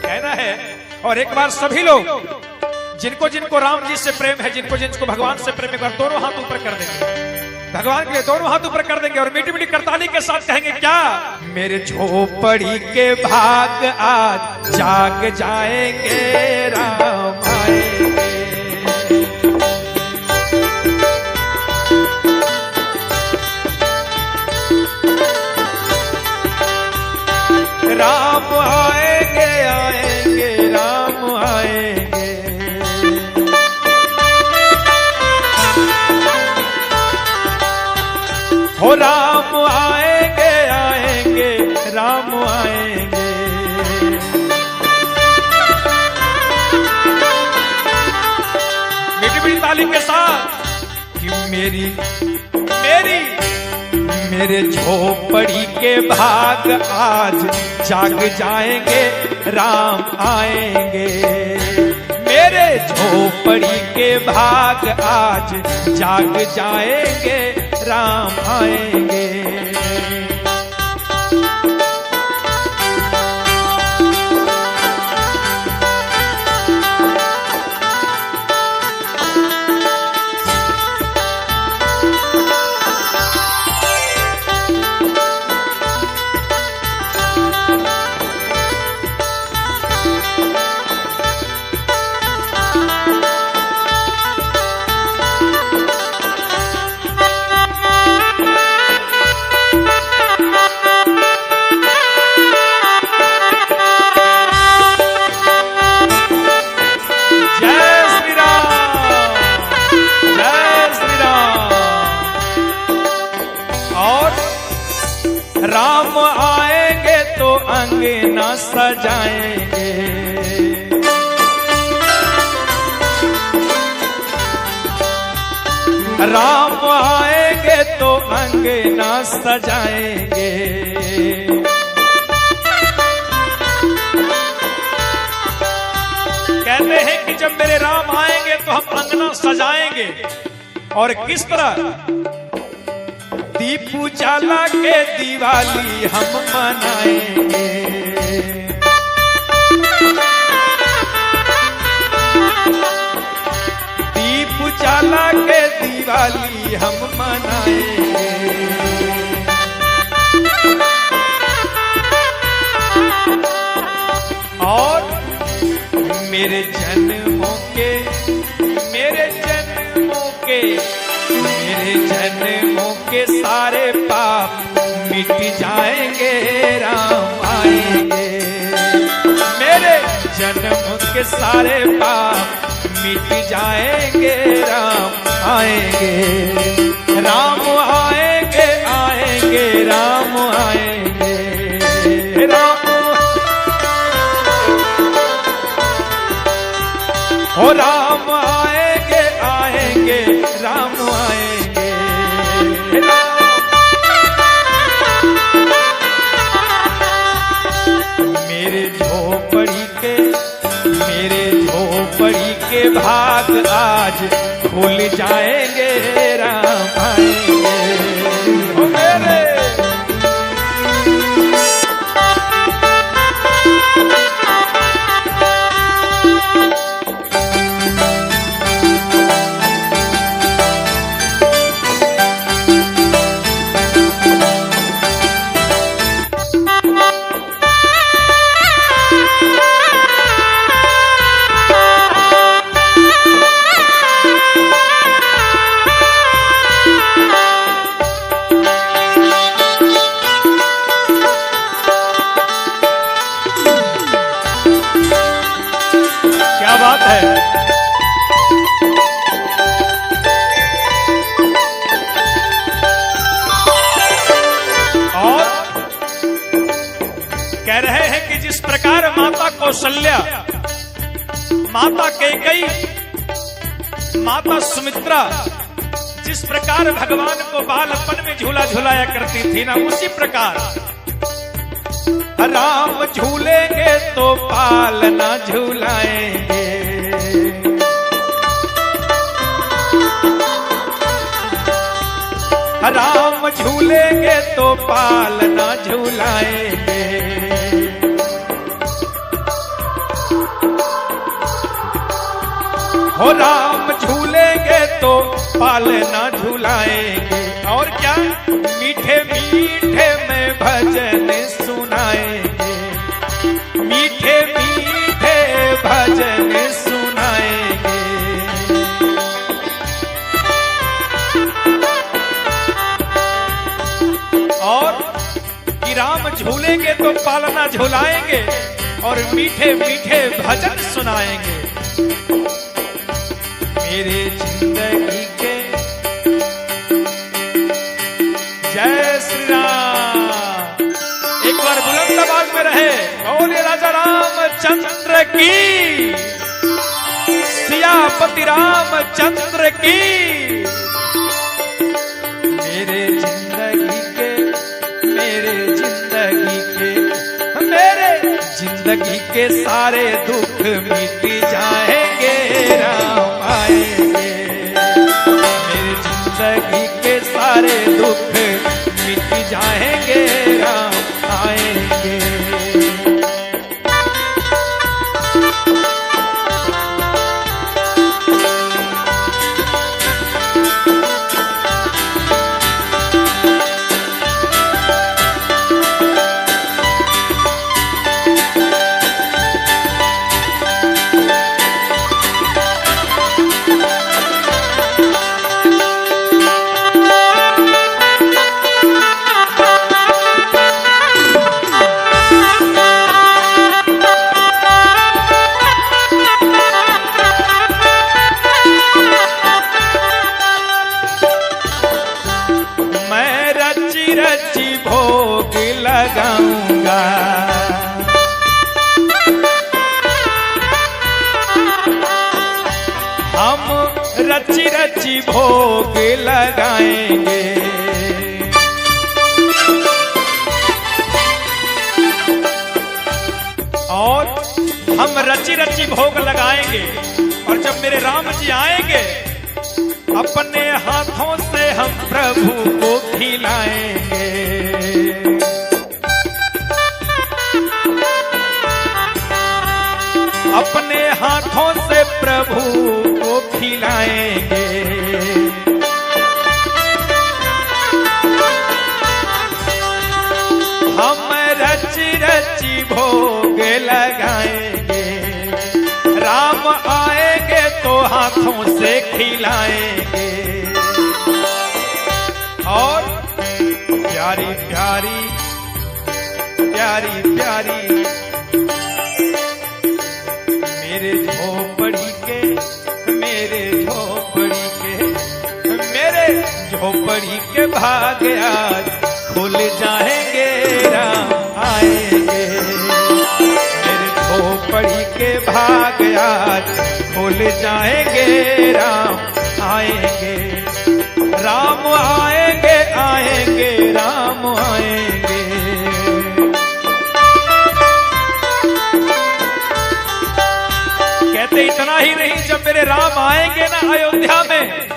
कहना है। और एक बार सभी लोग जिनको जिनको राम जी से प्रेम है, जिनको जिनको भगवान से प्रेम है, दोनों हाथ ऊपर कर देंगे भगवान के लिए, दोनों हाथ ऊपर कर देंगे और मीठी मीठी करताली के साथ कहेंगे क्या? मेरे झोपड़ी के भाग आज जाग जाएंगे, राम आएंगे। राम आएंगे आएंगे राम आएंगे। हो राम आएंगे आएंगे राम आएंगे। मीठी मीठी ताली के साथ कि मेरी मेरी मेरे झोपड़ी के भाग आज जाग जाएंगे, राम आएंगे। मेरे झोपड़ी के भाग आज जाग जाएंगे, राम आएंगे। राम आएंगे तो अंगना सजाएंगे। राम आएंगे तो अंगना सजाएंगे। कहते हैं कि जब मेरे राम आएंगे तो हम अंगना सजाएंगे। और किस तरह? दीप उजाला के दिवाली हम मनाएंगे। दीप उजाला के दिवाली हम मनाएंगे। और मेरे जन्मों के सारे पाप मिट जाएंगे, राम आएंगे। मेरे जन्म के सारे पाप मिट जाएंगे, राम आएंगे। राम आएंगे आएंगे राम आएंगे। राम हो राम आएंगे आएंगे राम आएंगे। मेरे झोपड़ी के भाग आज खुल जाएंगे, राम आएंगे। ओ मेरे बात है। और कह रहे हैं कि जिस प्रकार माता कौशल्या, माता कैकेयी, माता सुमित्रा जिस प्रकार भगवान को बालपन में झूला झुलाया करती थी ना, उसी प्रकार राम झूलेंगे तो पालना झूलाएंगे। राम झूलेंगे तो पालना झूलाएंगे। हो राम झूलेंगे तो पालना झूलाएंगे, और क्या मीठे मीठे में भजन सुनाएंगे, मीठे मीठे भजन सुनाएंगे। और कि राम झूलेंगे तो पालना झुलाएंगे और मीठे मीठे भजन सुनाएंगे। मेरे जिंदगी के जय श्री राम। एक बार बुलंद आवाज में रहे, बोले राजा रामचंद्र की, सियापति रामचंद्र की। मेरे जिंदगी के, मेरे जिंदगी के, मेरे जिंदगी के सारे दुख मिट जाएंगे, राम आएंगे। मेरे जिंदगी के सारे दुख मिट जाएंगे, राम आएंगे। भोग लगाऊंगा, हम रची रची भोग लगाएंगे। और हम रची रची भोग लगाएंगे, और जब मेरे राम जी आएंगे अपने हाथों से हम प्रभु को खिलाएंगे। अपने हाथों से प्रभु को खिलाएंगे। हम रची रची भोग लगाएंगे, राम आएंगे तो हाथों से खिलाएंगे। और प्यारी प्यारी प्यारी प्यारी मेरे झोपड़ी के, मेरे झोपड़ी के, मेरे झोपड़ी के भाग आज खुल जाएंगे, राम आएंगे। मेरे झोपड़ी के भाग आज खुल जाएंगे, राम आएंगे। राम आएंगे, आएंगे, राम आएंगे। कहते इतना ही नहीं, जब मेरे राम आएंगे ना अयोध्या में,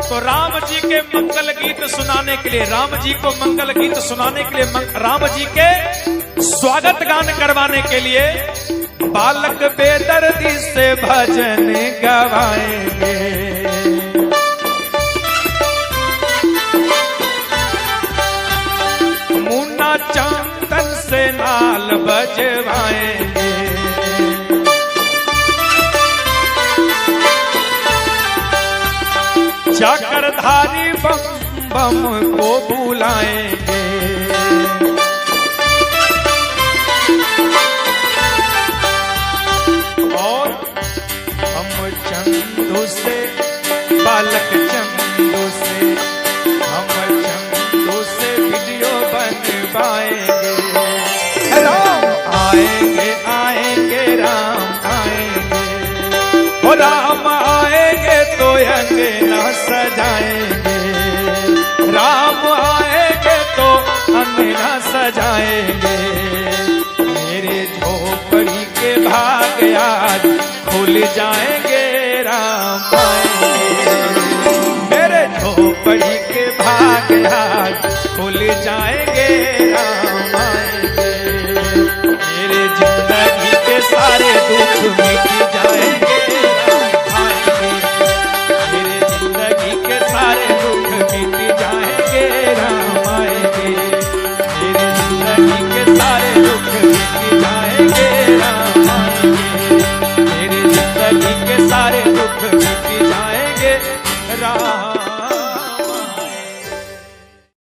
तो राम जी के मंगल गीत सुनाने के लिए, राम जी को मंगल गीत सुनाने के लिए, राम जी के स्वागत गान करवाने के लिए बालक बेदर्दी से भजन गवाएंगे। मुन्ना चांदन से नाल बजवाएंगे। चक्रधारी बम बम को बुलाएंगे। और हम चंदू से, बालक चंदू से, हम चंदू से वीडियो बनवाएंगे। राम आएंगे, आएंगे, राम आएंगे। ओ राम आएंगे तो अंगना सजाएंगे। राम आएंगे तो अंगना सजाएंगे। मेरे झोपड़ी के भाग आज खुल जाएंगे, राम आएंगे। मेरे झोपड़ी के भाग आज खुल जाएंगे, राम आएंगे। मेरे जिंदगी के सारे दुख मिट जाएंगे, राम आएंगे। जिंदगी के सारे दुख मिट जाएंगे राम आएंगे, मेरी जिंदगी के सारे दुख